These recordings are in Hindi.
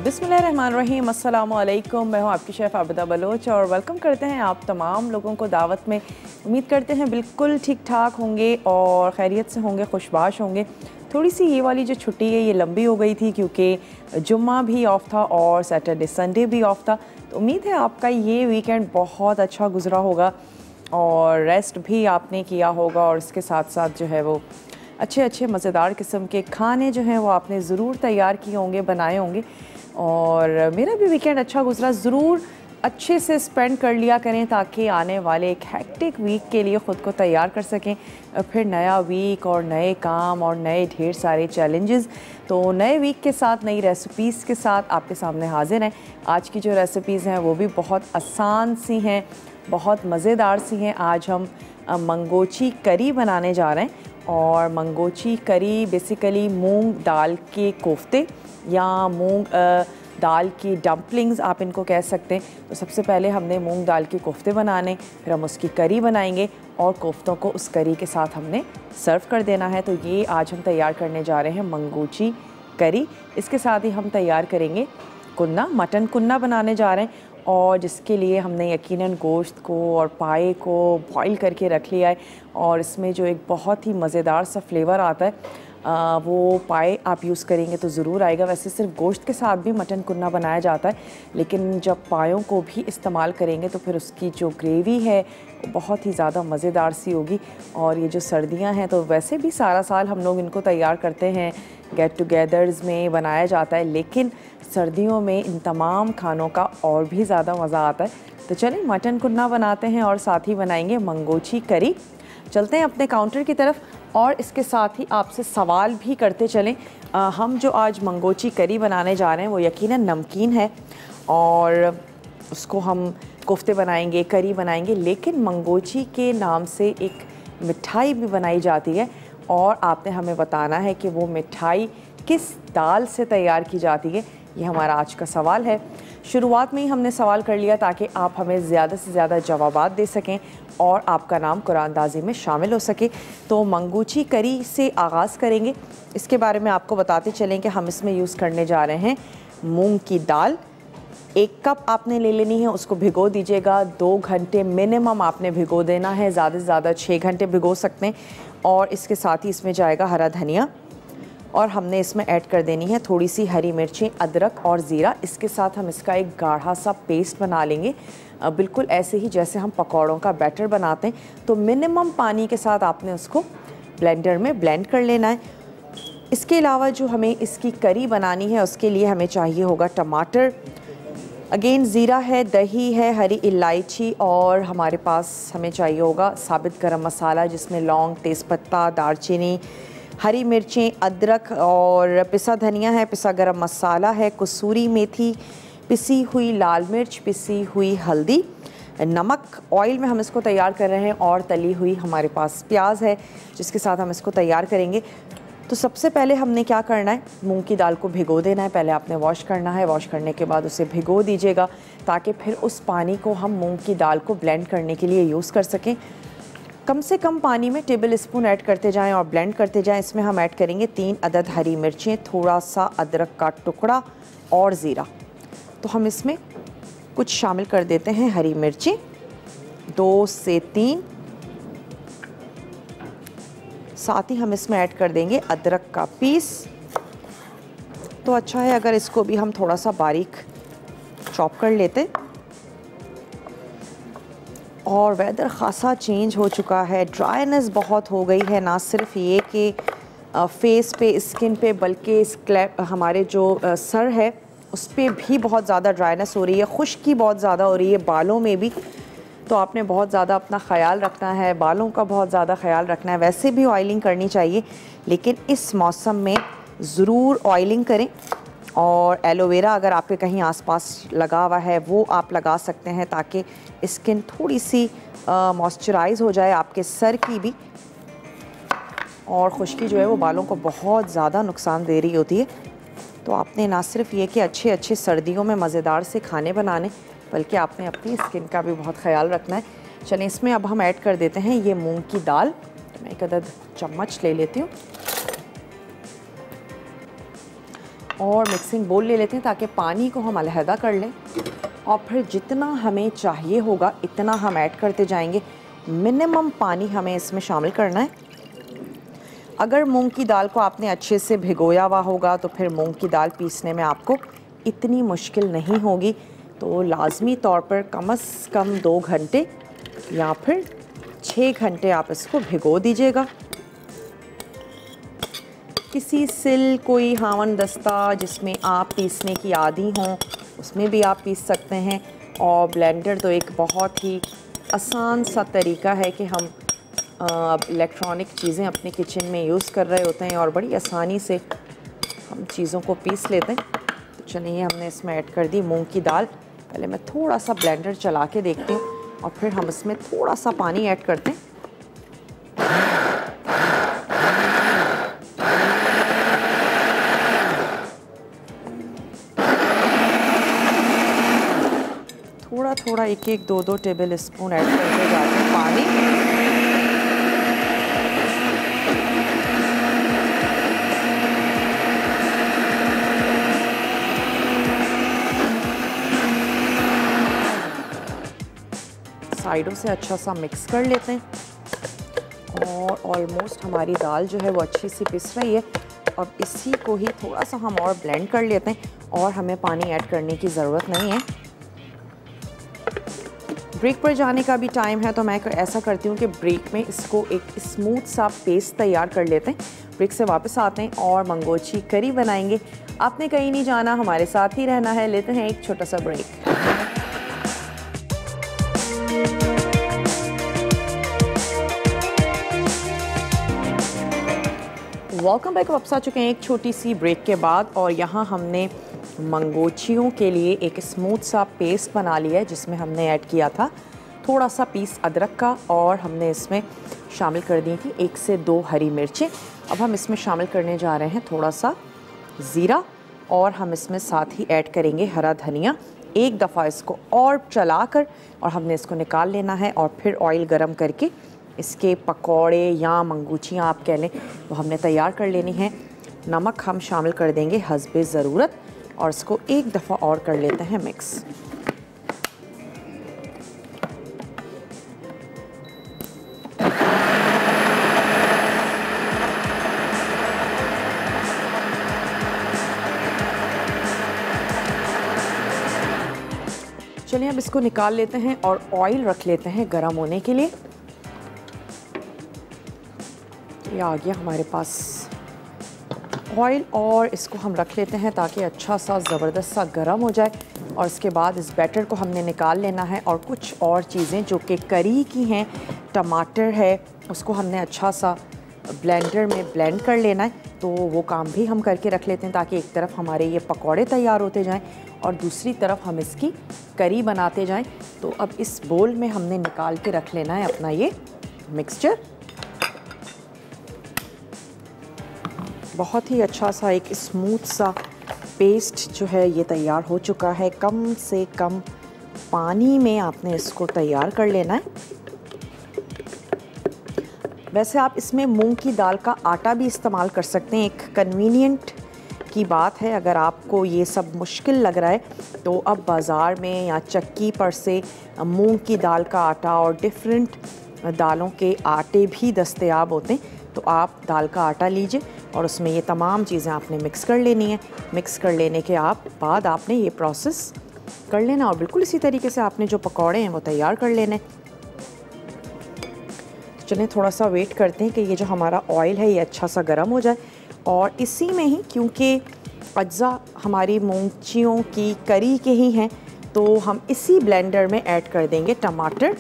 बिस्मिल्लाहिर्रहमानिर्रहीम, अस्सलामु अलैकुम। मैं हूँ आपकी शेफ़ आबिदा बलोच और वेलकम करते हैं आप तमाम लोगों को दावत में। उम्मीद करते हैं बिल्कुल ठीक ठाक होंगे और खैरियत से होंगे, खुशबाश होंगे। थोड़ी सी ये वाली जो छुट्टी है ये लंबी हो गई थी क्योंकि जुम्मा भी ऑफ था और सैटरडे संडे भी ऑफ था। तो उम्मीद है आपका ये वीकेंड बहुत अच्छा गुजरा होगा और रेस्ट भी आपने किया होगा और इसके साथ साथ जो है वो अच्छे अच्छे मज़ेदार किस्म के खाने जो हैं वो आपने ज़रूर तैयार किए होंगे, बनाए होंगे। और मेरा भी वीकेंड अच्छा गुजरा। ज़रूर अच्छे से स्पेंड कर लिया करें ताकि आने वाले एक हेक्टिक वीक के लिए ख़ुद को तैयार कर सकें। फिर नया वीक और नए काम और नए ढेर सारे चैलेंजेस। तो नए वीक के साथ नई रेसिपीज़ के साथ आपके सामने हाजिर हैं। आज की जो रेसिपीज़ हैं वो भी बहुत आसान सी हैं, बहुत मज़ेदार सी हैं। आज हम मंगोची करी बनाने जा रहे हैं और मंगोची करी बेसिकली मूंग दाल के कोफ्ते या मूंग दाल की डम्पलिंग्स आप इनको कह सकते हैं। तो सबसे पहले हमने मूंग दाल के कोफ्ते बनाने, फिर हम उसकी करी बनाएंगे और कोफ्तों को उस करी के साथ हमने सर्व कर देना है। तो ये आज हम तैयार करने जा रहे हैं मंगोची करी। इसके साथ ही हम तैयार करेंगे कुन्ना, मटन कुन्ना बनाने जा रहे हैं और जिसके लिए हमने यकीनन गोश्त को और पाए को बॉईल करके रख लिया है। और इसमें जो एक बहुत ही मज़ेदार सा फ्लेवर आता है वो पाए आप यूज़ करेंगे तो ज़रूर आएगा। वैसे सिर्फ गोश्त के साथ भी मटन कुन्ना बनाया जाता है, लेकिन जब पायों को भी इस्तेमाल करेंगे तो फिर उसकी जो ग्रेवी है वो बहुत ही ज़्यादा मज़ेदार सी होगी। और ये जो सर्दियां हैं तो वैसे भी सारा साल हम लोग इनको तैयार करते हैं, गेट टुगेदर्स में बनाया जाता है, लेकिन सर्दियों में इन तमाम खानों का और भी ज़्यादा मज़ा आता है। तो चलें मटन कुन्ना बनाते हैं और साथ ही बनाएंगे मंगोची करी। चलते हैं अपने काउंटर की तरफ और इसके साथ ही आपसे सवाल भी करते चलें। हम जो आज मंगोची करी बनाने जा रहे हैं वो यकीनन नमकीन है और उसको हम कोफ्ते बनाएंगे, करी बनाएंगे, लेकिन मंगोची के नाम से एक मिठाई भी बनाई जाती है और आपने हमें बताना है कि वो मिठाई किस दाल से तैयार की जाती है। ये हमारा आज का सवाल है। शुरुआत में ही हमने सवाल कर लिया ताकि आप हमें ज़्यादा से ज़्यादा जवाबात दे सकें और आपका नाम कुरानदाजी में शामिल हो सके। तो मंगोची करी से आगाज़ करेंगे। इसके बारे में आपको बताते चलें कि हम इसमें यूज़ करने जा रहे हैं मूंग की दाल। 1 कप आपने ले लेनी है, उसको भिगो दीजिएगा। 2 घंटे मिनिमम आपने भिगो देना है, ज़्यादा से ज़्यादा 6 घंटे भिगो सकते हैं। और इसके साथ ही इसमें जाएगा हरा धनिया और हमने इसमें ऐड कर देनी है थोड़ी सी हरी मिर्चें, अदरक और ज़ीरा। इसके साथ हम इसका एक गाढ़ा सा पेस्ट बना लेंगे, बिल्कुल ऐसे ही जैसे हम पकौड़ों का बैटर बनाते हैं। तो मिनिमम पानी के साथ आपने उसको ब्लेंडर में ब्लेंड कर लेना है। इसके अलावा जो हमें इसकी करी बनानी है उसके लिए हमें चाहिए होगा टमाटर, अगेन ज़ीरा है, दही है, हरी इलायची और हमारे पास हमें चाहिए होगा साबित गरम मसाला जिसमें लौंग, तेज़पत्ता, दालचीनी, हरी मिर्चें, अदरक और पिसा धनिया है, पिसा गरम मसाला है, कसूरी मेथी, पिसी हुई लाल मिर्च, पिसी हुई हल्दी, नमक। ऑयल में हम इसको तैयार कर रहे हैं और तली हुई हमारे पास प्याज है जिसके साथ हम इसको तैयार करेंगे। तो सबसे पहले हमने क्या करना है, मूंग की दाल को भिगो देना है। पहले आपने वॉश करना है, वॉश करने के बाद उसे भिगो दीजिएगा ताकि फिर उस पानी को हम मूंग की दाल को ब्लेंड करने के लिए यूज़ कर सकें। कम से कम पानी में टेबल स्पून ऐड करते जाएं और ब्लेंड करते जाएं। इसमें हम ऐड करेंगे 3 अदद हरी मिर्चें, थोड़ा सा अदरक का टुकड़ा और ज़ीरा। तो हम इसमें कुछ शामिल कर देते हैं हरी मिर्चें, 2 से 3। साथ ही हम इसमें ऐड कर देंगे अदरक का पीस। तो अच्छा है अगर इसको भी हम थोड़ा सा बारीक चॉप कर लेते। और वेदर ख़ासा चेंज हो चुका है, ड्राइनेस बहुत हो गई है। ना सिर्फ ये कि फेस पे, स्किन पे, बल्कि स्कैल्प, हमारे जो सर है उस पर भी बहुत ज़्यादा ड्राइनेस हो रही है, खुश्की बहुत ज़्यादा हो रही है, बालों में भी। तो आपने बहुत ज़्यादा अपना ख़याल रखना है, बालों का बहुत ज़्यादा ख़याल रखना है। वैसे भी ऑयलिंग करनी चाहिए लेकिन इस मौसम में ज़रूर ऑयलिंग करें। और एलोवेरा अगर आपके कहीं आसपास लगा हुआ है वो आप लगा सकते हैं ताकि स्किन थोड़ी सी मॉइस्चराइज़ हो जाए आपके सर की भी। और खुश्की जो है वो बालों को बहुत ज़्यादा नुकसान दे रही होती है। तो आपने ना सिर्फ ये कि अच्छे अच्छे सर्दियों में मज़ेदार से खाने बनाने, बल्कि आपने अपनी स्किन का भी बहुत ख्याल रखना है। चलिए इसमें अब हम ऐड कर देते हैं ये मूंग की दाल। मैं 1 अदद चम्मच ले लेती हूँ। और मिक्सिंग बोल ले लेते हैं ताकि पानी को हम अलहदा कर लें, और फिर जितना हमें चाहिए होगा इतना हम ऐड करते जाएंगे। मिनिमम पानी हमें इसमें शामिल करना है। अगर मूंग की दाल को आपने अच्छे से भिगोया हुआ होगा तो फिर मूंग की दाल पीसने में आपको इतनी मुश्किल नहीं होगी। तो लाजमी तौर पर कम से कम 2 घंटे या फिर 6 घंटे आप इसको भिगो दीजिएगा। किसी सिल, कोई हावन दस्ता जिसमें आप पीसने की आदी हों उसमें भी आप पीस सकते हैं। और ब्लेंडर तो एक बहुत ही आसान सा तरीका है कि हम इलेक्ट्रॉनिक चीज़ें अपने किचन में यूज़ कर रहे होते हैं और बड़ी आसानी से हम चीज़ों को पीस लेते हैं। तो चलिए हमने इसमें ऐड कर दी मूंग की दाल। पहले मैं थोड़ा सा ब्लेंडर चला के देखती हूँ और फिर हम इसमें थोड़ा सा पानी ऐड करते हैं। थोड़ा थोड़ा 1-1, 2-2 टेबल स्पून ऐड करते जाते हैं पानी। साइडों से अच्छा सा मिक्स कर लेते हैं और ऑलमोस्ट हमारी दाल जो है वो अच्छी सी पिस रही है। अब इसी को ही थोड़ा सा हम और ब्लेंड कर लेते हैं और हमें पानी ऐड करने की ज़रूरत नहीं है। ब्रेक पर जाने का भी टाइम है तो मैं ऐसा करती हूँ कि ब्रेक में इसको एक स्मूथ सा पेस्ट तैयार कर लेते हैं। ब्रेक से वापस आते हैं और मंगोची करी बनाएंगे। आपने कहीं नहीं जाना, हमारे साथ ही रहना है। लेते हैं एक छोटा सा ब्रेक। Welcome back. वापस आ चुके हैं एक छोटी सी ब्रेक के बाद और यहाँ हमने मंगोचियों के लिए एक स्मूथ सा पेस्ट बना लिया है जिसमें हमने ऐड किया था थोड़ा सा पीस अदरक का और हमने इसमें शामिल कर दी थी 1 से 2 हरी मिर्चें। अब हम इसमें शामिल करने जा रहे हैं थोड़ा सा ज़ीरा और हम इसमें साथ ही ऐड करेंगे हरा धनिया। एक दफ़ा इसको और चलाकर और हमने इसको निकाल लेना है और फिर ऑयल गरम करके इसके पकौड़े या मंगूचियाँ आप कह लें वो हमने तैयार कर लेनी है। नमक हम शामिल कर देंगे हस्बे ज़रूरत और इसको एक दफ़ा और कर लेते हैं मिक्स। चलिए अब इसको निकाल लेते हैं और ऑयल रख लेते हैं गरम होने के लिए। ये आ गया हमारे पास ऑयल और इसको हम रख लेते हैं ताकि अच्छा सा ज़बरदस्त सा गरम हो जाए। और इसके बाद इस बैटर को हमने निकाल लेना है और कुछ और चीज़ें जो कि करी की हैं, टमाटर है, उसको हमने अच्छा सा ब्लेंडर में ब्लेंड कर लेना है। तो वो काम भी हम करके रख लेते हैं ताकि एक तरफ हमारे ये पकौड़े तैयार होते जाएं और दूसरी तरफ हम इसकी करी बनाते जाएं। तो अब इस बोल में हमने निकाल के रख लेना है अपना ये मिक्सचर। बहुत ही अच्छा सा एक स्मूथ सा पेस्ट जो है ये तैयार हो चुका है। कम से कम पानी में आपने इसको तैयार कर लेना है। वैसे आप इसमें मूंग की दाल का आटा भी इस्तेमाल कर सकते हैं। एक कन्वीनियंट की बात है, अगर आपको ये सब मुश्किल लग रहा है तो अब बाज़ार में या चक्की पर से मूंग की दाल का आटा और डिफरेंट दालों के आटे भी दस्तयाब होते हैं। तो आप दाल का आटा लीजिए और उसमें ये तमाम चीज़ें आपने मिक्स कर लेनी है। मिक्स कर लेने के बाद आपने ये प्रोसेस कर लेना और बिल्कुल इसी तरीके से आपने जो पकौड़े हैं वो तैयार कर लेने। तो चलिए थोड़ा सा वेट करते हैं कि ये जो हमारा ऑयल है ये अच्छा सा गर्म हो जाए और इसी में ही, क्योंकि अज्जा हमारी मूंगचियों की करी के ही हैं, तो हम इसी ब्लेंडर में ऐड कर देंगे टमाटर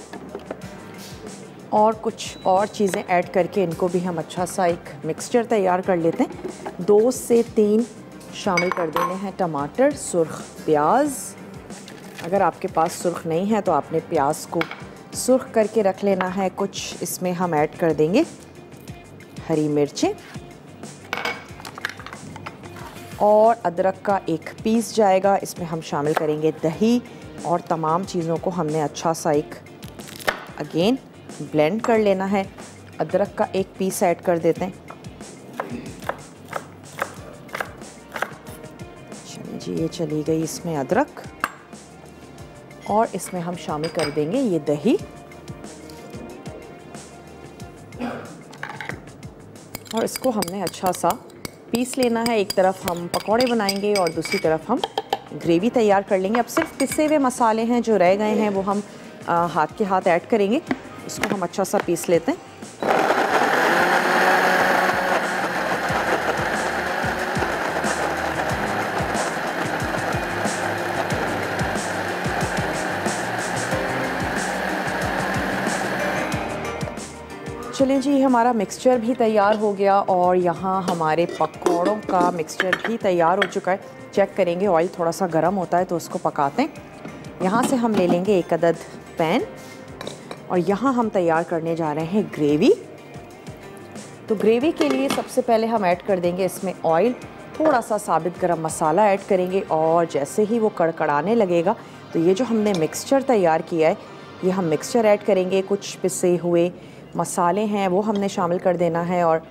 और कुछ और चीज़ें ऐड करके इनको भी हम अच्छा सा एक मिक्सचर तैयार कर लेते हैं। 2 से 3 शामिल कर देने हैं टमाटर, सुर्ख प्याज। अगर आपके पास सुर्ख नहीं है तो आपने प्याज को सुर्ख करके रख लेना है। कुछ इसमें हम ऐड कर देंगे हरी मिर्चें और अदरक का एक पीस जाएगा। इसमें हम शामिल करेंगे दही और तमाम चीज़ों को हमने अच्छा सा एक अगेन ब्लेंड कर लेना है। अदरक का एक पीस ऐड कर देते हैं जी ये चली गई इसमें अदरक, और इसमें हम शामिल कर देंगे ये दही, और इसको हमने अच्छा सा पीस लेना है। एक तरफ हम पकौड़े बनाएंगे और दूसरी तरफ हम ग्रेवी तैयार कर लेंगे। अब सिर्फ पिसे हुए मसाले हैं जो रह गए हैं, वो हम हाथ के हाथ ऐड करेंगे। इसको हम अच्छा सा पीस लेते हैं। चलिए जी, हमारा मिक्सचर भी तैयार हो गया और यहाँ हमारे पकौड़ों का मिक्सचर भी तैयार हो चुका है। चेक करेंगे, ऑयल थोड़ा सा गर्म होता है तो उसको पकाते हैं। यहाँ से हम ले लेंगे एक अदद पैन, और यहाँ हम तैयार करने जा रहे हैं ग्रेवी। तो ग्रेवी के लिए सबसे पहले हम ऐड कर देंगे इसमें ऑयल, थोड़ा सा साबित गरम मसाला ऐड करेंगे, और जैसे ही वो कड़कड़ाने लगेगा तो ये जो हमने मिक्सचर तैयार किया है, ये हम मिक्सचर ऐड करेंगे। कुछ पिसे हुए मसाले हैं वो हमने शामिल कर देना है, और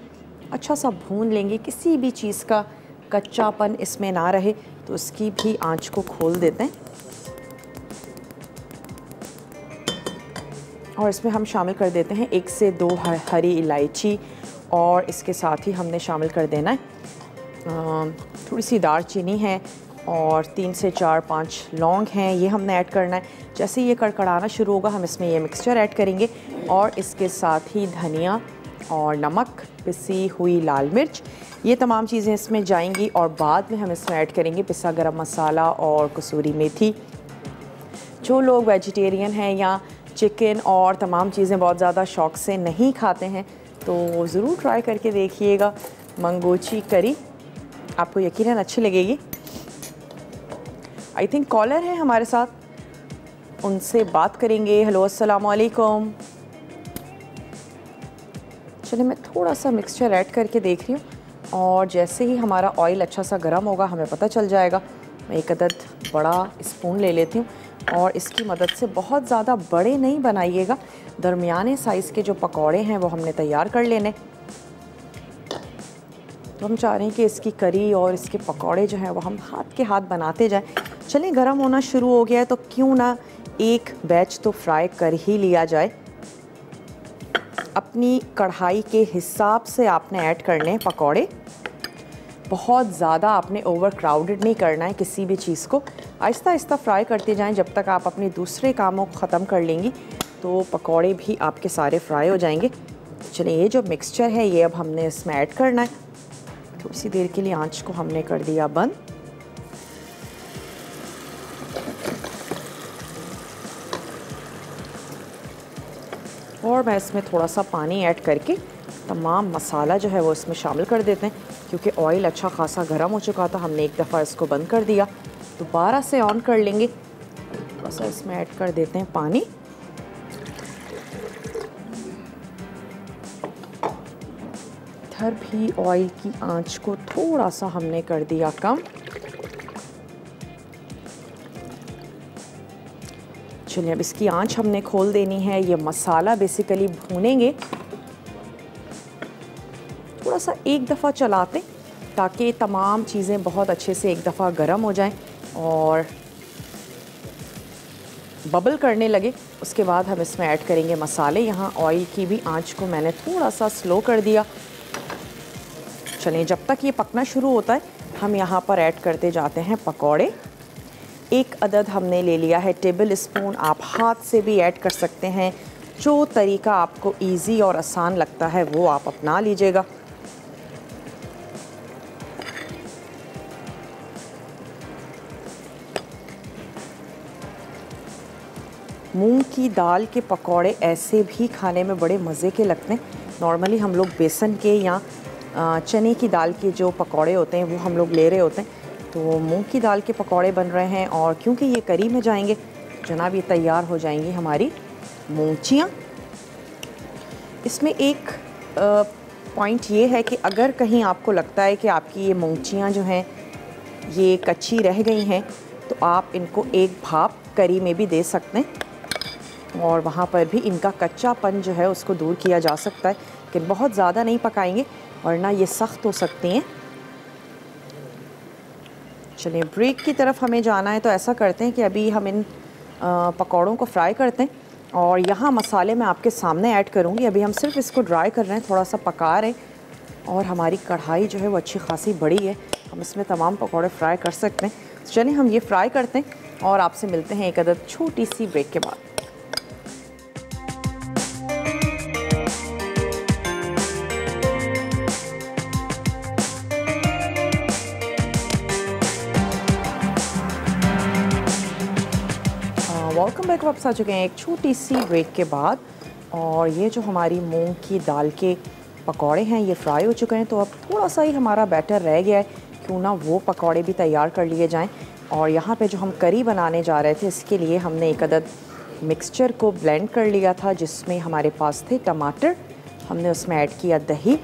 अच्छा सा भून लेंगे। किसी भी चीज़ का कच्चापन इसमें ना रहे, तो उसकी भी आंच को खोल देते हैं। और इसमें हम शामिल कर देते हैं 1 से 2 हरी इलायची, और इसके साथ ही हमने शामिल कर देना है थोड़ी सी दालचीनी है, और 3 से 4-5 लौंग हैं, ये हमने ऐड करना है। जैसे ये कड़कड़ाना शुरू होगा हम इसमें ये मिक्सचर ऐड करेंगे, और इसके साथ ही धनिया और नमक, पिसी हुई लाल मिर्च, ये तमाम चीज़ें इसमें जाएंगी। और बाद में हम इसमें ऐड करेंगे पिसा गरम मसाला और कसूरी मेथी। जो लोग वेजिटेरियन हैं या चिकन और तमाम चीज़ें बहुत ज़्यादा शौक़ से नहीं खाते हैं, तो ज़रूर ट्राई करके देखिएगा। मंगोची करी आपको यकीनन अच्छी लगेगी। आई थिंक कॉलर है हमारे साथ, उनसे बात करेंगे। हेलो, अस्सलाम वालेकुम। चलिए, मैं थोड़ा सा मिक्सचर ऐड करके देख रही हूँ, और जैसे ही हमारा ऑयल अच्छा सा गर्म होगा हमें पता चल जाएगा। मैं एक अदद बड़ा स्पून ले लेती हूँ, और इसकी मदद से बहुत ज़्यादा बड़े नहीं बनाइएगा, दरमियाने साइज़ के जो पकौड़े हैं वो हमने तैयार कर लेने। तो हम चाह रहे हैं कि इसकी करी और इसके पकौड़े जो हैं वो हम हाथ के हाथ बनाते जाएं। चलिए, गरम होना शुरू हो गया है तो क्यों ना एक बैच तो फ्राई कर ही लिया जाए। अपनी कढ़ाई के हिसाब से आपने ऐड करने हैं पकौड़े। बहुत ज़्यादा आपने ओवर क्राउडेड नहीं करना है किसी भी चीज़ को। आहिस्ता आहिस्ता फ्राई करते जाएं जब तक आप अपने दूसरे कामों को ख़त्म कर लेंगी, तो पकौड़े भी आपके सारे फ्राई हो जाएंगे। चलिए, ये जो मिक्सचर है ये अब हमने इसमें ऐड करना है। थोड़ी सी देर के लिए आंच को हमने कर दिया बंद। और मैं इसमें थोड़ा सा पानी ऐड करके तमाम मसाला जो है वो इसमें शामिल कर देते हैं। क्योंकि ऑयल अच्छा खासा गर्म हो चुका था, हमने एक दफ़ा इसको बंद कर दिया, दोबारा से ऑन कर लेंगे। थोड़ा सा इसमें ऐड कर देते हैं पानी। इधर भी ऑयल की आंच को थोड़ा सा हमने कर दिया कम। चलिए, अब इसकी आंच हमने खोल देनी है। ये मसाला बेसिकली भूनेंगे, थोड़ा सा एक दफ़ा चलाते ताकि तमाम चीज़ें बहुत अच्छे से एक दफ़ा गर्म हो जाएं और बबल करने लगे। उसके बाद हम इसमें ऐड करेंगे मसाले। यहाँ ऑयल की भी आंच को मैंने थोड़ा सा स्लो कर दिया। चलिए, जब तक ये पकना शुरू होता है हम यहाँ पर ऐड करते जाते हैं पकौड़े। एक अदद हमने ले लिया है टेबल स्पून, आप हाथ से भी ऐड कर सकते हैं। जो तरीका आपको इजी और आसान लगता है वो आप अपना लीजिएगा। मूंग की दाल के पकौड़े ऐसे भी खाने में बड़े मज़े के लगते हैं। नॉर्मली हम लोग बेसन के या चने की दाल के जो पकौड़े होते हैं वो हम लोग ले रहे होते हैं, तो मूंग की दाल के पकौड़े बन रहे हैं। और क्योंकि ये करी में जाएंगे जनाब, ये तैयार हो जाएंगी हमारी मूंगचियाँ। इसमें एक पॉइंट ये है कि अगर कहीं आपको लगता है कि आपकी ये मूंगचियाँ जो हैं ये कच्ची रह गई हैं, तो आप इनको एक भाप करी में भी दे सकते हैं और वहाँ पर भी इनका कच्चापन जो है उसको दूर किया जा सकता है। लेकिन बहुत ज़्यादा नहीं पकाएंगे वरना ये सख्त हो सकती हैं। चलिए ब्रेक की तरफ हमें जाना है, तो ऐसा करते हैं कि अभी हम इन पकौड़ों को फ्राई करते हैं। और यहाँ मसाले मैं आपके सामने ऐड करूँगी। अभी हम सिर्फ इसको ड्राई कर रहे हैं, थोड़ा सा पका रहे हैं। और हमारी कढ़ाई जो है वो अच्छी खासी बड़ी है, हम इसमें तमाम पकौड़े फ्राई कर सकते हैं। चलिए हम ये फ्राई करते हैं और आपसे मिलते हैं एक अदद छोटी सी ब्रेक के बाद। Welcome back. वापस आ चुके हैं एक छोटी सी ब्रेक के बाद। और ये जो हमारी मूंग की दाल के पकौड़े हैं ये फ्राई हो चुके हैं। तो अब थोड़ा सा ही हमारा बैटर रह गया है, क्यों ना वो पकौड़े भी तैयार कर लिए जाएं। और यहाँ पे जो हम करी बनाने जा रहे थे, इसके लिए हमने एक अदद मिक्सचर को ब्लेंड कर लिया था, जिसमें हमारे पास थे टमाटर, हमने उसमें ऐड किया दही,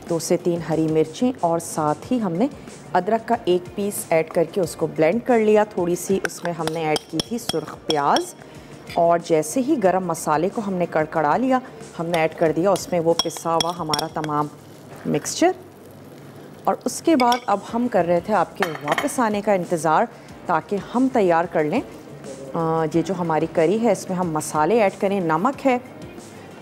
2 से 3 हरी मिर्चें, और साथ ही हमने अदरक का 1 पीस ऐड करके उसको ब्लेंड कर लिया। थोड़ी सी उसमें हमने ऐड की थी सुर्ख प्याज। और जैसे ही गरम मसाले को हमने कड़कड़ा लिया, हमने ऐड कर दिया उसमें वो पिसा हुआ हमारा तमाम मिक्सचर। और उसके बाद अब हम कर रहे थे आपके वापस आने का इंतज़ार, ताकि हम तैयार कर लें ये जो हमारी करी है। इसमें हम मसाले ऐड करें, नमक है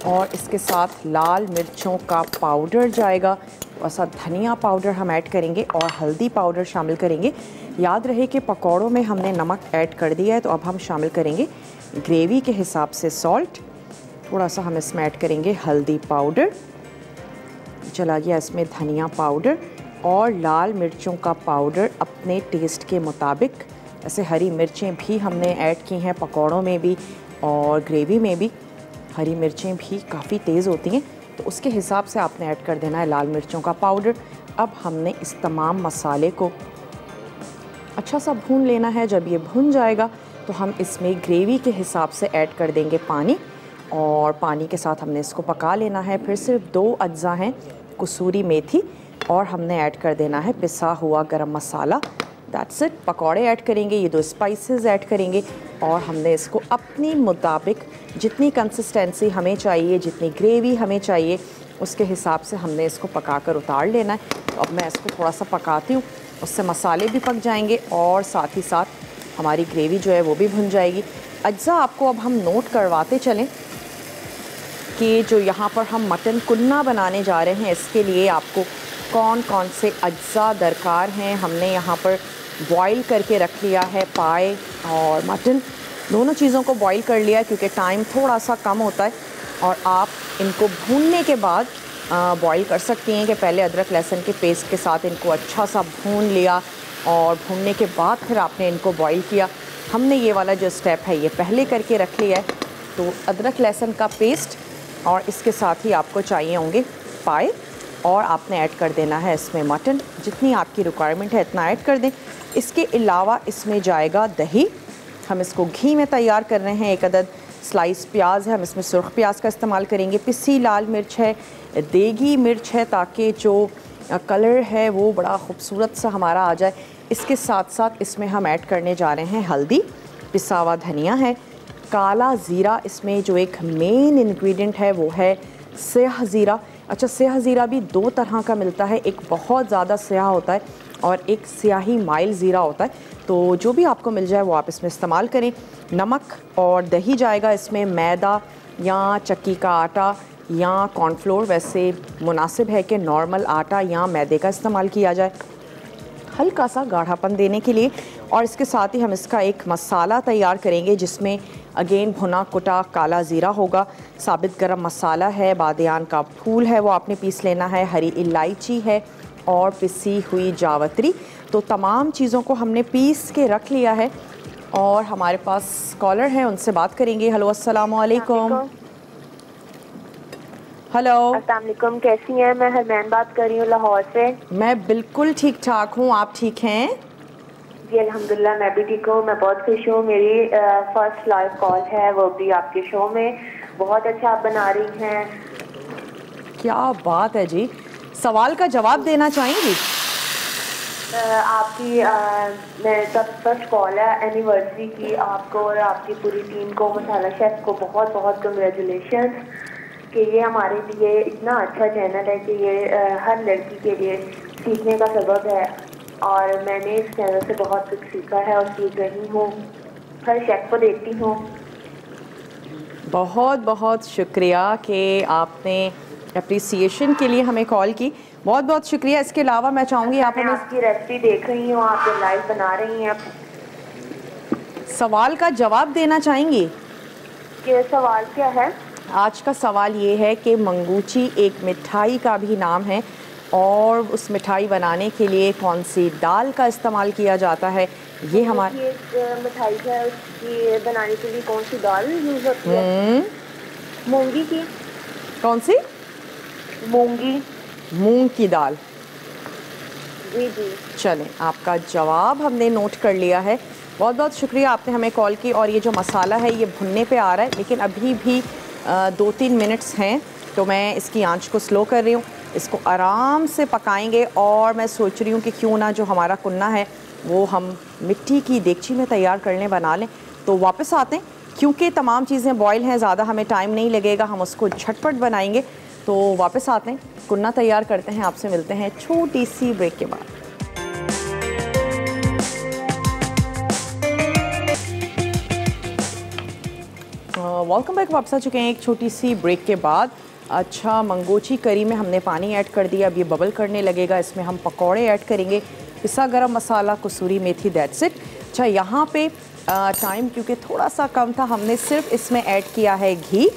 और इसके साथ लाल मिर्चों का पाउडर जाएगा, ऐसा धनिया पाउडर हम ऐड करेंगे और हल्दी पाउडर शामिल करेंगे। याद रहे कि पकौड़ों में हमने नमक ऐड कर दिया है, तो अब हम शामिल करेंगे ग्रेवी के हिसाब से सॉल्ट, थोड़ा सा हम इसमें ऐड करेंगे हल्दी पाउडर, चला गया इसमें धनिया पाउडर और लाल मिर्चों का पाउडर अपने टेस्ट के मुताबिक। ऐसे हरी मिर्चें भी हमने ऐड की हैं पकौड़ों में भी और ग्रेवी में भी। हरी मिर्चें भी काफ़ी तेज़ होती हैं, तो उसके हिसाब से आपने ऐड कर देना है लाल मिर्चों का पाउडर। अब हमने इस तमाम मसाले को अच्छा सा भून लेना है। जब ये भून जाएगा तो हम इसमें ग्रेवी के हिसाब से ऐड कर देंगे पानी, और पानी के साथ हमने इसको पका लेना है। फिर सिर्फ 2 अज्जा हैं कसूरी मेथी, और हमने ऐड कर देना है पिसा हुआ गरम मसाला। That's it. पकौड़े ऐड करेंगे, ये 2 स्पाइसेस ऐड करेंगे, और हमने इसको अपनी मुताबिक जितनी कंसिस्टेंसी हमें चाहिए, जितनी ग्रेवी हमें चाहिए, उसके हिसाब से हमने इसको पकाकर उतार लेना है। तो अब मैं इसको थोड़ा सा पकाती हूँ, उससे मसाले भी पक जाएंगे और साथ ही साथ हमारी ग्रेवी जो है वो भी भुन जाएगी। अज्जा आपको अब हम नोट करवाते चलें कि जो यहाँ पर हम मटन कुन्ना बनाने जा रहे हैं, इसके लिए आपको कौन कौन से अज्जा दरकार हैं। हमने यहाँ पर बॉईल करके रख लिया है पाए और मटन, दोनों चीज़ों को बॉईल कर लिया है, क्योंकि टाइम थोड़ा सा कम होता है। और आप इनको भूनने के बाद बॉईल कर सकती हैं कि पहले अदरक लहसुन के पेस्ट के साथ इनको अच्छा सा भून लिया और भूनने के बाद फिर आपने इनको बॉईल किया। हमने ये वाला जो स्टेप है ये पहले करके रख लिया है। तो अदरक लहसुन का पेस्ट और इसके साथ ही आपको चाहिए होंगे पाए, और आपने ऐड कर देना है इसमें मटन। जितनी आपकी रिक्वायरमेंट है इतना ऐड कर दें। इसके अलावा इसमें जाएगा दही। हम इसको घी में तैयार कर रहे हैं। 1 अदद स्लाइस प्याज है, हम इसमें सुर्ख प्याज का इस्तेमाल करेंगे। पिसी लाल मिर्च है, देगी मिर्च है, ताकि जो कलर है वो बड़ा खूबसूरत सा हमारा आ जाए। इसके साथ साथ इसमें हम ऐड करने जा रहे हैं हल्दी, पिसा हुआ धनिया है, काला ज़ीरा। इसमें जो एक मेन इंग्रेडिएंट है वो है स्याह ज़ीरा। अच्छा, स्याह ज़ीरा भी 2 तरह का मिलता है, एक बहुत ज़्यादा स्याह होता है और एक स्याही माइल ज़ीरा होता है। तो जो भी आपको मिल जाए वो आप इसमें इस्तेमाल करें। नमक और दही जाएगा इसमें। मैदा या चक्की का आटा या कॉर्नफ्लोर, वैसे मुनासिब है कि नॉर्मल आटा या मैदे का इस्तेमाल किया जाए हल्का सा गाढ़ापन देने के लिए। और इसके साथ ही हम इसका एक मसाला तैयार करेंगे, जिसमें अगेन भुना कुटा काला ज़ीरा होगा, साबित गरम मसाला है, बादियान का फूल है वो आपने पीस लेना है, हरी इलायची है और पिसी हुई जावित्री। तो तमाम चीज़ों को हमने पीस के रख लिया है। और हमारे पास कॉलर हैं, उनसे बात करेंगे। हेलो, अस्सलाम वालेकुम। हेलो, अस्सलाम वालेकुम, कैसी हैं? मैं हरमैन बात कर रही हूँ लाहौर से। मैं बिल्कुल ठीक ठाक हूँ, आप ठीक हैं? जी अल्हम्दुलिल्लाह, मैं भी ठीक हूँ। मैं बहुत खुश हूँ। मेरी फर्स्ट लाइव कॉल है, वो भी आपके शो में। बहुत अच्छा आप बना रही हैं। क्या बात है जी। सवाल का जवाब देना चाहेंगी? आपकी मेरे तब फर्स्ट कॉल है एनिवर्सरी की। आपको और आपकी पूरी टीम को, मसाला शेफ को बहुत बहुत कंग्रेचुलेशन कि ये हमारे लिए इतना अच्छा चैनल है कि ये हर लड़की के लिए सीखने का सबब है। और मैंने इस चैनल से बहुत कुछ सीखा है और सीख रही हूँ। हर शेफ को देखती हूँ। बहुत बहुत शुक्रिया कि आपने अप्रिसिएशन के लिए हमें कॉल की। बहुत बहुत शुक्रिया। इसके अलावा मैं चाहूँगी आप हमें आपकी रेसिपी देख रही हूँ, आप जो लाइव बना रही हैं। सवाल का जवाब देना चाहेंगी? कि सवाल क्या है? आज का सवाल ये है कि मंगूची एक मिठाई का भी नाम है और उस मिठाई बनाने के लिए कौन सी दाल का इस्तेमाल किया जाता है? ये हमारी एक मिठाई है, उसकी बनाने के लिए कौन सी दाल यूज होती है? मूंगी की। कौन सी? मूंगी। मूंग की दाल। जी जी। चलें, आपका जवाब हमने नोट कर लिया है। बहुत बहुत शुक्रिया, आपने हमें कॉल की। और ये जो मसाला है ये भुनने पे आ रहा है, लेकिन अभी भी 2-3 मिनट्स हैं, तो मैं इसकी आंच को स्लो कर रही हूँ। इसको आराम से पकाएंगे और मैं सोच रही हूँ कि क्यों ना जो हमारा कुन्ना है वो हम मिट्टी की देगची में तैयार कर लें, बना लें। तो वापस आते हैं, क्योंकि तमाम चीज़ें बॉयल हैं, ज़्यादा हमें टाइम नहीं लगेगा, हम उसको झटपट बनाएंगे। तो वापस आते हैं, कुन्ना तैयार करते हैं, आपसे मिलते हैं छोटी सी ब्रेक के बाद। Welcome back. वापस आ चुके हैं एक छोटी सी ब्रेक के बाद। अच्छा, मंगोची करी में हमने पानी ऐड कर दिया, अब ये बबल करने लगेगा। इसमें हम पकौड़े ऐड करेंगे, पिसा गरम मसाला, कसूरी मेथी, दैट्स इट। अच्छा, यहाँ पे टाइम क्योंकि थोड़ा सा कम था, हमने सिर्फ इसमें ऐड किया है घी,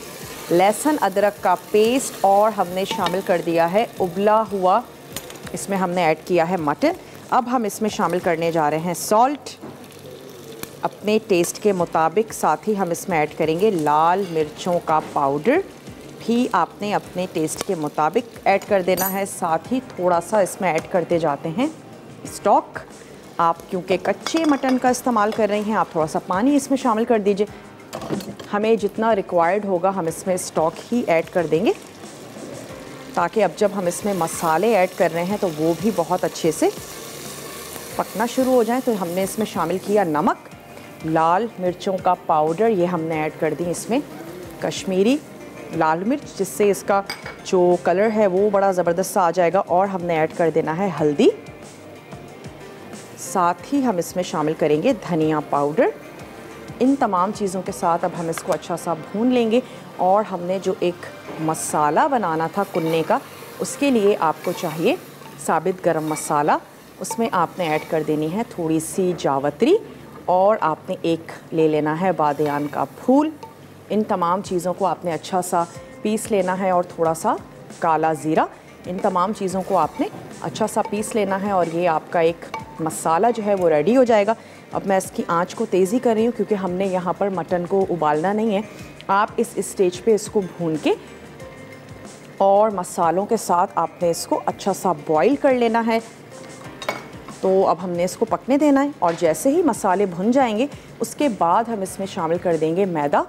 लहसुन अदरक का पेस्ट और हमने शामिल कर दिया है उबला हुआ, इसमें हमने ऐड किया है मटन। अब हम इसमें शामिल करने जा रहे हैं सॉल्ट अपने टेस्ट के मुताबिक, साथ ही हम इसमें ऐड करेंगे लाल मिर्चों का पाउडर भी आपने अपने टेस्ट के मुताबिक ऐड कर देना है। साथ ही थोड़ा सा इसमें ऐड करते जाते हैं स्टॉक। आप क्योंकि कच्चे मटन का इस्तेमाल कर रही हैं, आप थोड़ा सा पानी इसमें शामिल कर दीजिए। हमें जितना रिक्वायर्ड होगा हम इसमें स्टॉक ही ऐड कर देंगे, ताकि अब जब हम इसमें मसाले ऐड कर रहे हैं तो वो भी बहुत अच्छे से पकना शुरू हो जाए। तो हमने इसमें शामिल किया नमक, लाल मिर्चों का पाउडर, ये हमने ऐड कर दी इसमें कश्मीरी लाल मिर्च, जिससे इसका जो कलर है वो बड़ा ज़बरदस्त सा आ जाएगा। और हमने ऐड कर देना है हल्दी, साथ ही हम इसमें शामिल करेंगे धनिया पाउडर। इन तमाम चीज़ों के साथ अब हम इसको अच्छा सा भून लेंगे। और हमने जो एक मसाला बनाना था कुन्ने का, उसके लिए आपको चाहिए साबित गरम मसाला, उसमें आपने ऐड कर देनी है थोड़ी सी जावित्री और आपने एक ले लेना है बादियान का फूल। इन तमाम चीज़ों को आपने अच्छा सा पीस लेना है और थोड़ा सा काला ज़ीरा, इन तमाम चीज़ों को आपने अच्छा सा पीस लेना है और ये आपका एक मसाला जो है वो रेडी हो जाएगा। अब मैं इसकी आंच को तेज़ी कर रही हूँ क्योंकि हमने यहाँ पर मटन को उबालना नहीं है। आप इस स्टेज पे इसको भून के और मसालों के साथ आपने इसको अच्छा सा बॉईल कर लेना है। तो अब हमने इसको पकने देना है और जैसे ही मसाले भुन जाएंगे उसके बाद हम इसमें शामिल कर देंगे मैदा,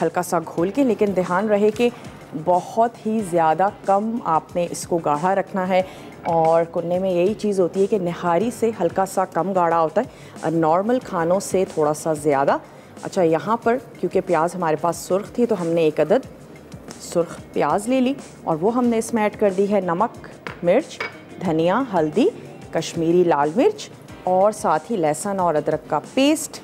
हल्का सा घोल के। लेकिन ध्यान रहे कि बहुत ही ज़्यादा कम आपने इसको गाढ़ा रखना है। और कुन्ने में यही चीज़ होती है कि निहारी से हल्का सा कम गाढ़ा होता है और नॉर्मल खानों से थोड़ा सा ज़्यादा। अच्छा, यहाँ पर क्योंकि प्याज हमारे पास सुर्ख थी तो हमने एक अदद सुर्ख प्याज ले ली और वो हमने इसमें ऐड कर दी है नमक, मिर्च, धनिया, हल्दी, कश्मीरी लाल मिर्च और साथ ही लहसुन और अदरक का पेस्ट।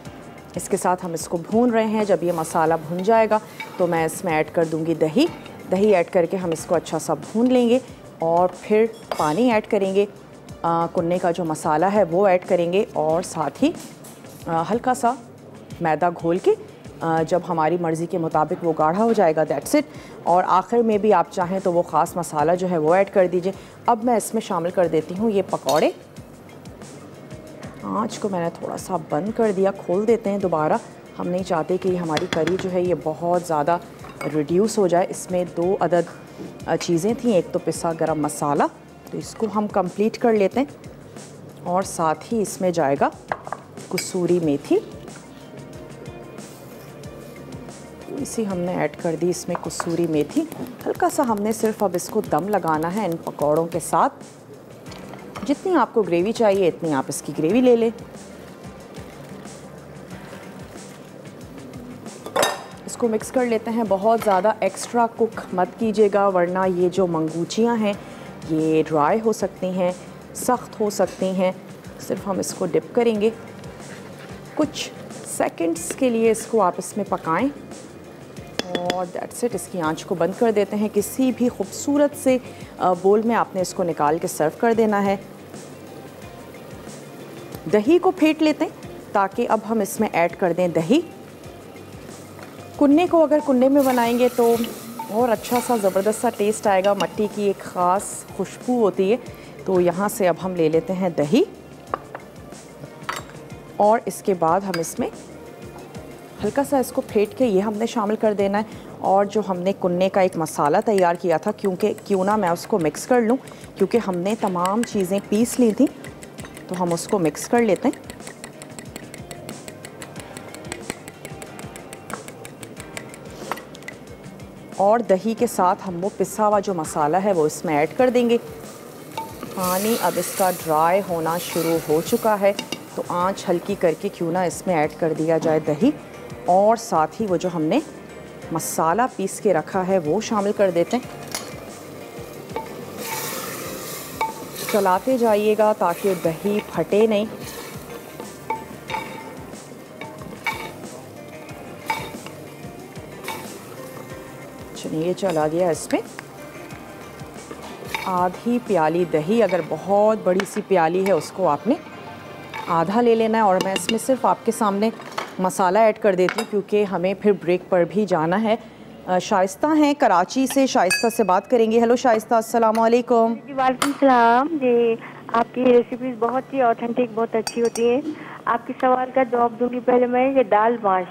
इसके साथ हम इसको भून रहे हैं। जब ये मसाला भुन जाएगा तो मैं इसमें ऐड कर दूंगी दही। दही ऐड करके हम इसको अच्छा सा भून लेंगे और फिर पानी ऐड करेंगे, कुन्ने का जो मसाला है वो ऐड करेंगे और साथ ही हल्का सा मैदा घोल के जब हमारी मर्ज़ी के मुताबिक वो गाढ़ा हो जाएगा, दैट्स इट। और आखिर में भी आप चाहें तो वो ख़ास मसाला जो है वो ऐड कर दीजिए। अब मैं इसमें शामिल कर देती हूँ ये पकौड़े। आँच को मैंने थोड़ा सा बंद कर दिया, खोल देते हैं दोबारा। हम नहीं चाहते कि हमारी करी जो है ये बहुत ज़्यादा रिड्यूस हो जाए। इसमें 2 अदद चीज़ें थी, एक तो पिसा गरम मसाला, तो इसको हम कंप्लीट कर लेते हैं और साथ ही इसमें जाएगा कसूरी मेथी, इसी हमने ऐड कर दी इसमें कसूरी मेथी। हल्का सा हमने सिर्फ अब इसको दम लगाना है इन पकौड़ों के साथ। जितनी आपको ग्रेवी चाहिए इतनी आप इसकी ग्रेवी ले लें। इसको मिक्स कर लेते हैं। बहुत ज़्यादा एक्स्ट्रा कुक मत कीजिएगा वरना ये जो मंगूचियाँ हैं ये ड्राई हो सकती हैं, सख्त हो सकती हैं। सिर्फ हम इसको डिप करेंगे, कुछ सेकंड्स के लिए इसको आप इसमें पकाएं और दैट्स इट। इसकी आंच को बंद कर देते हैं। किसी भी खूबसूरत से बोल में आपने इसको निकाल के सर्व कर देना है। दही को फेंट लेते हैं ताकि अब हम इसमें ऐड कर दें दही। कुन्ने को अगर कुन्ने में बनाएंगे तो और अच्छा सा ज़बरदस्त सा टेस्ट आएगा। मट्टी की एक ख़ास खुशबू होती है। तो यहाँ से अब हम ले लेते हैं दही और इसके बाद हम इसमें हल्का सा इसको फेंट के ये हमने शामिल कर देना है। और जो हमने कुन्ने का एक मसाला तैयार किया था, क्यों ना मैं उसको मिक्स कर लूँ, क्योंकि हमने तमाम चीज़ें पीस ली थी, तो हम उसको मिक्स कर लेते हैं। और दही के साथ हम वो पिसा हुआ जो मसाला है वो इसमें ऐड कर देंगे। पानी अब इसका ड्राई होना शुरू हो चुका है, तो आंच हल्की करके क्यों ना इसमें ऐड कर दिया जाए दही, और साथ ही वो जो हमने मसाला पीस के रखा है वो शामिल कर देते हैं। चलाते जाइएगा ताकि दही फटे नहीं। चलिए, चला गया इसमें आधी प्याली दही। अगर बहुत बड़ी सी प्याली है उसको आपने आधा ले लेना है। और मैं इसमें सिर्फ आपके सामने मसाला ऐड कर देती हूँ क्योंकि हमें फिर ब्रेक पर भी जाना है। शाइस्ता हैं कराची से, शाइस्ता से बात करेंगे। हेलो शाइस्ता, अस्सलाम वालेकुम। जी वालेकुम सलाम जी। आपकी रेसिपीज़ बहुत ही ऑथेंटिक, बहुत अच्छी होती है। आपके सवाल का जवाब दूंगी। पहले मैं ये दाल माश।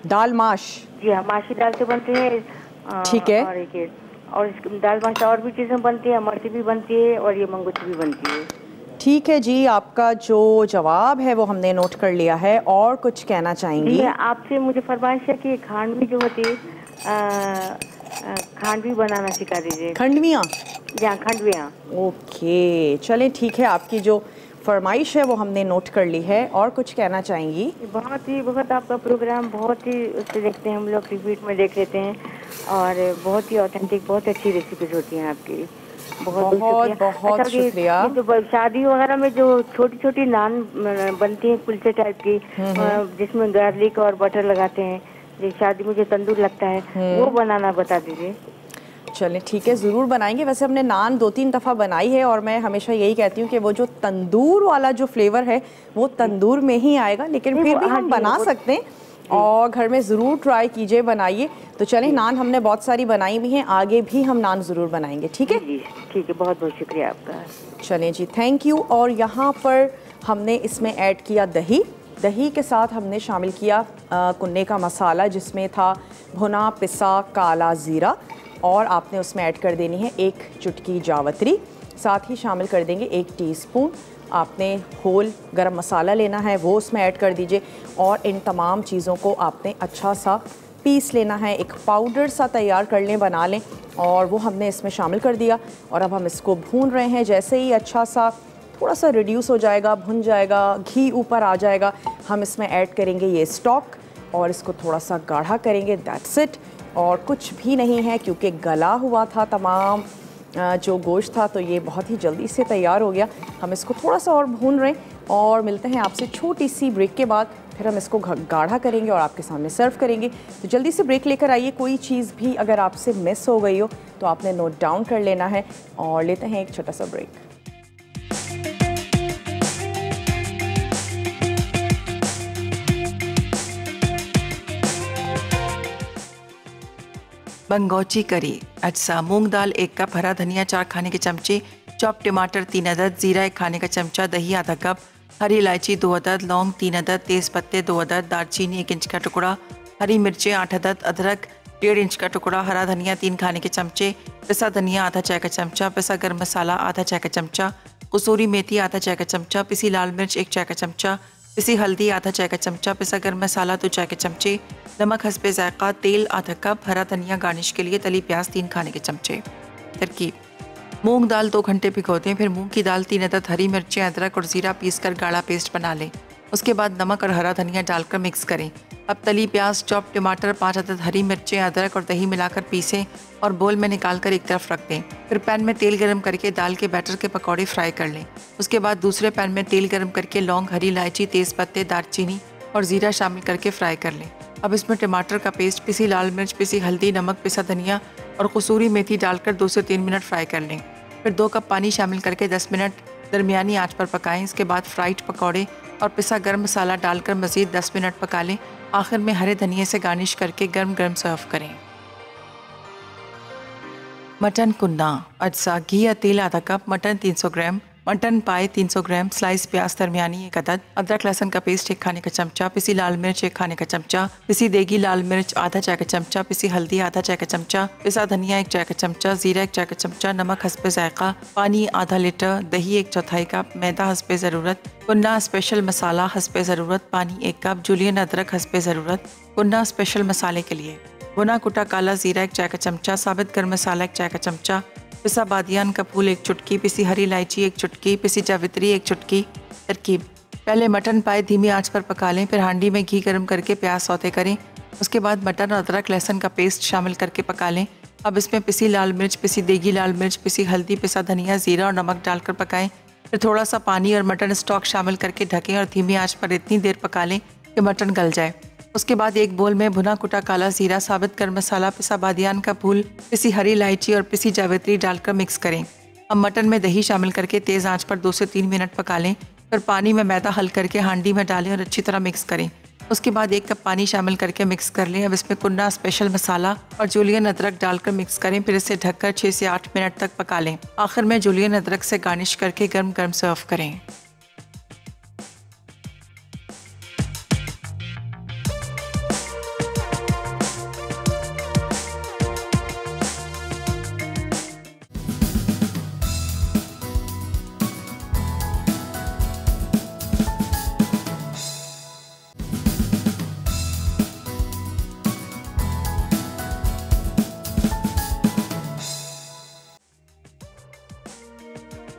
दाल माश? जी हाँ, माशी दाल से बनते हैं। ठीक है। और दाल माश और भी चीज़ें बनती है, अमरती भी बनती है और ये मंगूती भी बनती है। ठीक है जी, आपका जो जवाब है वो हमने नोट कर लिया है। और कुछ कहना चाहेंगी? आपसे मुझे फरमाइश है कि खांडवी जो होती है, खांडवी बनाना सिखा दीजिए। खंडवियाँ? जी, खंडवियाँ। ओके, चलें ठीक है, आपकी जो फरमाइश है वो हमने नोट कर ली है। और कुछ कहना चाहेंगी? बहुत आपका प्रोग्राम बहुत ही उससे देखते हैं हम लोग, रिपीट में देख लेते हैं। और बहुत ही ऑथेंटिक, बहुत अच्छी रेसिपीज होती हैं आपकी। बहुत बहुत शुक्रिया। जो शादी वगैरह में जो छोटी छोटी नान बनती हैं कुलचे टाइप की, जिसमें गार्लिक और बटर लगाते हैं, जो शादी में जो तंदूर लगता है, वो बनाना बता दीजिए। चलें ठीक है, ज़रूर बनाएंगे। वैसे हमने नान 2-3 दफ़ा बनाई है और मैं हमेशा यही कहती हूँ कि वो जो तंदूर वाला जो फ्लेवर है वो तंदूर में ही आएगा, लेकिन फिर भी हम बना सकते हैं। और घर में ज़रूर ट्राई कीजिए, बनाइए। तो चलें, नान हमने बहुत सारी बनाई भी हैं, आगे भी हम नान ज़रूर बनाएंगे। ठीक है जी, ठीक है, बहुत बहुत शुक्रिया आपका। चलें जी, थैंक यू। और यहाँ पर हमने इसमें ऐड किया दही। दही के साथ हमने शामिल किया कुन्ने का मसाला, जिसमें था भुना पिसा काला ज़ीरा, और आपने उसमें ऐड कर देनी है 1 चुटकी जावित्री। साथ ही शामिल कर देंगे 1 टीस्पून आपने होल गरम मसाला लेना है, वो उसमें ऐड कर दीजिए। और इन तमाम चीज़ों को आपने अच्छा सा पीस लेना है, एक पाउडर सा तैयार कर लें, बना लें, और वो हमने इसमें शामिल कर दिया। और अब हम इसको भून रहे हैं। जैसे ही अच्छा सा थोड़ा सा रिड्यूस हो जाएगा, भुन जाएगा, घी ऊपर आ जाएगा, हम इसमें ऐड करेंगे ये स्टॉक और इसको थोड़ा सा गाढ़ा करेंगे। That's it. और कुछ भी नहीं है क्योंकि गला हुआ था तमाम जो गोश्त था, तो ये बहुत ही जल्दी से तैयार हो गया। हम इसको थोड़ा सा और भून रहे हैं और मिलते हैं आपसे छोटी सी ब्रेक के बाद। फिर हम इसको गाढ़ा करेंगे और आपके सामने सर्व करेंगे। तो जल्दी से ब्रेक लेकर आइए। कोई चीज़ भी अगर आपसे मिस हो गई हो तो आपने नोट डाउन कर लेना है। और लेते हैं एक छोटा सा ब्रेक। बंगोची करी। अच्छा, मूंग दाल 1 कप, हरा धनिया 4 खाने के चमचे, चॉप टमाटर 3 अदद, जीरा 1 खाने का चमचा, दही आधा कप, हरी इलायची 2 अदद, लौंग 3 अदद, तेज़ पत्ते 2 अदद, दालचीनी 1 इंच का टुकड़ा, हरी मिर्चें 8 अदद, अदरक 1.5 इंच का टुकड़ा, हरा धनिया 3 खाने के चमचे, पिसा धनिया आधा चाय का चमचा, पिसा गर्म मसाला आधा चाय का चमचा, कसूरी मेथी आधा चाय का चमचा, पिसी लाल मिर्च 1 चाय का चमचा, पिसी हल्दी आधा चाय का चमचा, पिसा गर्म मसाला 2 चाय के चमचे, नमक हस्बे जायका, तेल आधा कप, हरा धनिया गार्निश के लिए, तली प्याज 3 खाने के चमचे। तरकीब: मूंग दाल 2 घंटे भिगो दें, फिर मूंग की दाल 3 अदद, हरी मिर्चें, अदरक और ज़ीरा पीस कर गाढ़ा पेस्ट बना लें। उसके बाद नमक और हरा धनिया डालकर मिक्स करें। अब तली प्याज, चॉप टमाटर, 5 अदद हरी मिर्चें, अदरक और दही मिलाकर पीसें और बोल में निकालकर एक तरफ रख दें। फिर पैन में तेल गरम करके दाल के बैटर के पकौड़े फ्राई कर लें। उसके बाद दूसरे पैन में तेल गरम करके लौंग, हरी इलायची, तेज़ पत्ते, दालचीनी और ज़ीरा शामिल करके फ्राई कर लें। अब इसमें टमाटर का पेस्ट, पिसी लाल मिर्च, पिसी हल्दी, नमक, पिसा धनिया और कसूरी मेथी डालकर 2 से 3 मिनट फ्राई कर लें। फिर 2 कप पानी शामिल करके 10 मिनट दरमियानी आंच पर पकाएं। इसके बाद फ्राइड पकौड़े और पिसा गर्म मसाला डालकर मज़ीद 10 मिनट पका लें। आखिर में हरे धनिए से गार्निश करके गर्म गर्म सर्व करें। मटन कुन्ना अज्जा, घी या तेल आधा कप, मटन 300 ग्राम, मटन पाए 300 ग्राम, स्लाइस प्याज दरमियानी 1 अदद, अदरक लहसुन का पेस्ट 1 खाने का चमचा, पिसी लाल मिर्च 1 खाने का चमचा, पिसी देगी लाल मिर्च आधा चाय का चमचा, पिसी हल्दी आधा चाय का चमचा, पिसा धनिया 1 चाय का चमचा, जीरा 1 चाय का चमचा, नमक हस्बे जायका, पानी आधा लीटर, दही 1/4 कप, मैदा हस्बे ज़रूरत, कुन्ना स्पेशल मसाला हस्बे ज़रूरत, पानी 1 कप, जुलियन अदरक हस्बे ज़रूरत। कुन्ना स्पेशल मसाले के लिए भुना कुटा काला ज़ीरा 1 चाय का चमचा, साबित गर्म मसाला 1 चाय का चमचा, पिसा बादियान का फूल 1 चुटकी, पिसी हरी इलायची 1 चुटकी, पिसी जावित्री 1 चुटकी। तरकीब: पहले मटन पाए धीमी आंच पर पका लें। फिर हांडी में घी गर्म करके प्याज सौते करें। उसके बाद मटन और अदरक लहसुन का पेस्ट शामिल करके पका लें। अब इसमें पिसी लाल मिर्च, पिसी देगी लाल मिर्च, पिसी हल्दी, पिसा धनिया, ज़ीरा और नमक डालकर पकाएं। फिर थोड़ा सा पानी और मटन स्टॉक शामिल करके ढकें और धीमी आंच पर इतनी देर पका लें कि मटन गल जाए। उसके बाद एक बोल में भुना कुटा काला ज़ीरा, साबित गर्म मसाला, पिसा बादियान का फूल, पिसी हरी इलायची और पिसी जावित्री डालकर मिक्स करें। अब मटन में दही शामिल करके तेज़ आंच पर 2 से 3 मिनट पका लें। फिर पानी में मैदा हल करके हांडी में डालें और अच्छी तरह मिक्स करें। उसके बाद 1 कप पानी शामिल करके मिक्स कर लें। अब इसमें कुन्ना स्पेशल मसाला और जुलियन अदरक डालकर मिक्स करें। फिर इसे ढककर 6 से 8 मिनट तक पका लें। आखिर में जुलियन अदरक से गार्निश करके गर्म गर्म सर्व करें।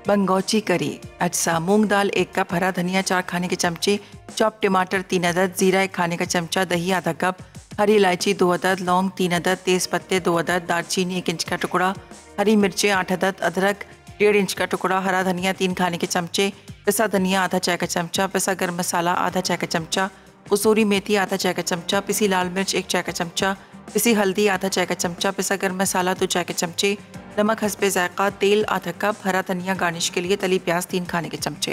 बंगोची करी अज्जा, मूंग दाल 1 कप, हरा धनिया 4 खाने के चमचे, चॉप टमाटर 3 अदद, जीरा 1 खाने का चमचा, दही आधा कप, हरी इलायची 2 अदद, लौंग 3 अदद, तेज़ पत्ते 2 अदद, दालचीनी 1 इंच का टुकड़ा, हरी मिर्चें 8 अदद, अदरक 1.5 इंच का टुकड़ा, हरा धनिया 3 खाने के चमचे, पिसा धनिया आधा चाय का चमचा, पिसा गर्म मसाला आधा चाय का चमचा, कसूरी मेथी आधा चाय का चमचा, पिसी लाल मिर्च 1 चाय का चमचा, पिसी हल्दी आधा चाय का चमचा, पिसा गर्म मसाला 2 चाय के चमचे, नमक हस्बे जायका, तेल आधा कप, हरा धनिया गार्निश के लिए, तली प्याज 3 खाने के चमचे।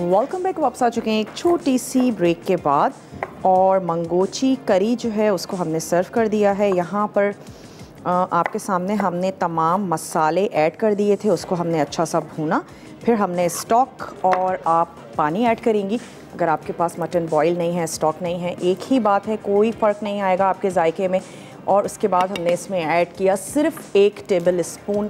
Welcome back. वापस आ चुके हैं एक छोटी सी ब्रेक के बाद और मंगोची करी जो है उसको हमने सर्व कर दिया है। यहाँ पर आपके सामने हमने तमाम मसाले ऐड कर दिए थे, उसको हमने अच्छा सा भूना। फिर हमने स्टॉक और आप पानी ऐड करेंगी। अगर आपके पास मटन बॉयल नहीं है, स्टॉक नहीं है, एक ही बात है, कोई फ़र्क नहीं आएगा आपके जायके में। और उसके बाद हमने इसमें ऐड किया सिर्फ 1 टेबल स्पून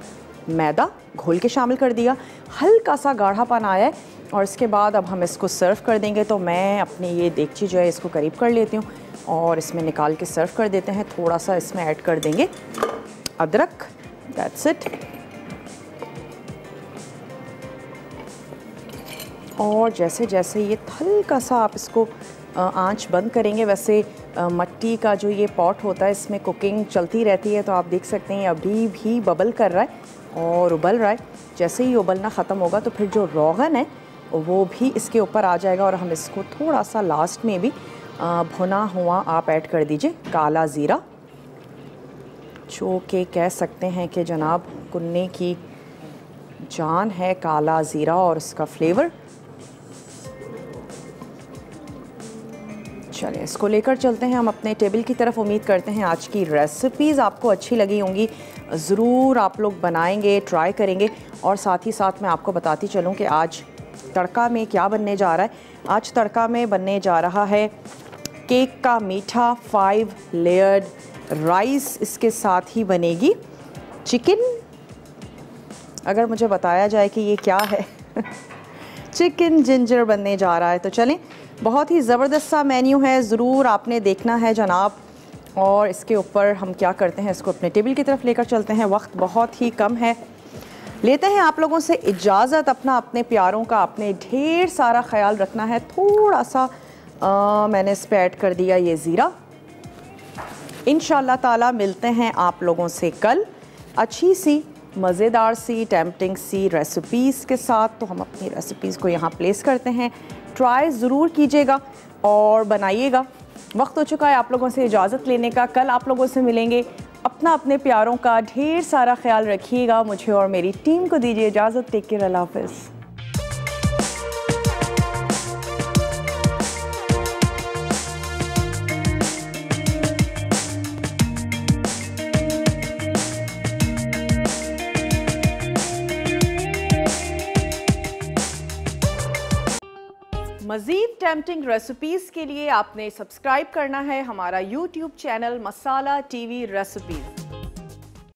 मैदा, घोल के शामिल कर दिया। हल्का सा गाढ़ापन आया है और इसके बाद अब हम इसको सर्व कर देंगे। तो मैं अपनी ये देगची जो है इसको करीब कर लेती हूँ और इसमें निकाल के सर्व कर देते हैं। थोड़ा सा इसमें ऐड कर देंगे अदरक, दैट्स इट। और जैसे जैसे ये हल्का सा आप इसको आंच बंद करेंगे, वैसे मट्टी का जो ये पॉट होता है इसमें कुकिंग चलती रहती है, तो आप देख सकते हैं अभी भी बबल कर रहा है और उबल रहा है। जैसे ही उबलना ख़त्म होगा तो फिर जो रोगन है वो भी इसके ऊपर आ जाएगा और हम इसको थोड़ा सा लास्ट में भी भुना हुआ आप ऐड कर दीजिए काला ज़ीरा, जो कि कह सकते हैं कि जनाब कुन्ने की जान है काला ज़ीरा और उसका फ्लेवर। चलिए इसको लेकर चलते हैं हम अपने टेबल की तरफ। उम्मीद करते हैं आज की रेसिपीज़ आपको अच्छी लगी होंगी, ज़रूर आप लोग बनाएंगे, ट्राई करेंगे। और साथ ही साथ मैं आपको बताती चलूँ कि आज तड़का में क्या बनने जा रहा है। आज तड़का में बनने जा रहा है केक का मीठा 5 लेयर्ड राइस, इसके साथ ही बनेगी चिकन। अगर मुझे बताया जाए कि ये क्या है चिकन जिंजर बनने जा रहा है। तो चलें, बहुत ही ज़बरदस्त सा मेन्यू है, ज़रूर आपने देखना है जनाब। और इसके ऊपर हम क्या करते हैं, इसको अपने टेबल की तरफ लेकर चलते हैं। वक्त बहुत ही कम है, लेते हैं आप लोगों से इजाज़त। अपने प्यारों का आपने ढेर सारा ख्याल रखना है। थोड़ा सा मैंने इस पर ऐड कर दिया ये ज़ीरा। इंशाल्लाह ताला मिलते हैं आप लोगों से कल अच्छी सी मज़ेदार सी टेम्पटिंग सी रेसिपीज़ के साथ। तो हम अपनी रेसिपीज़ को यहाँ प्लेस करते हैं। ट्राई ज़रूर कीजिएगा और बनाइएगा। वक्त हो चुका है आप लोगों से इजाज़त लेने का। कल आप लोगों से मिलेंगे। अपने प्यारों का ढेर सारा ख्याल रखिएगा। मुझे और मेरी टीम को दीजिए इजाज़त। टेक केयर, अल्लाह हाफ़िज़। मज़ीद टेम्पटिंग रेसिपीज़ के लिए आपने सब्सक्राइब करना है हमारा YouTube चैनल मसाला TV रेसिपीज़।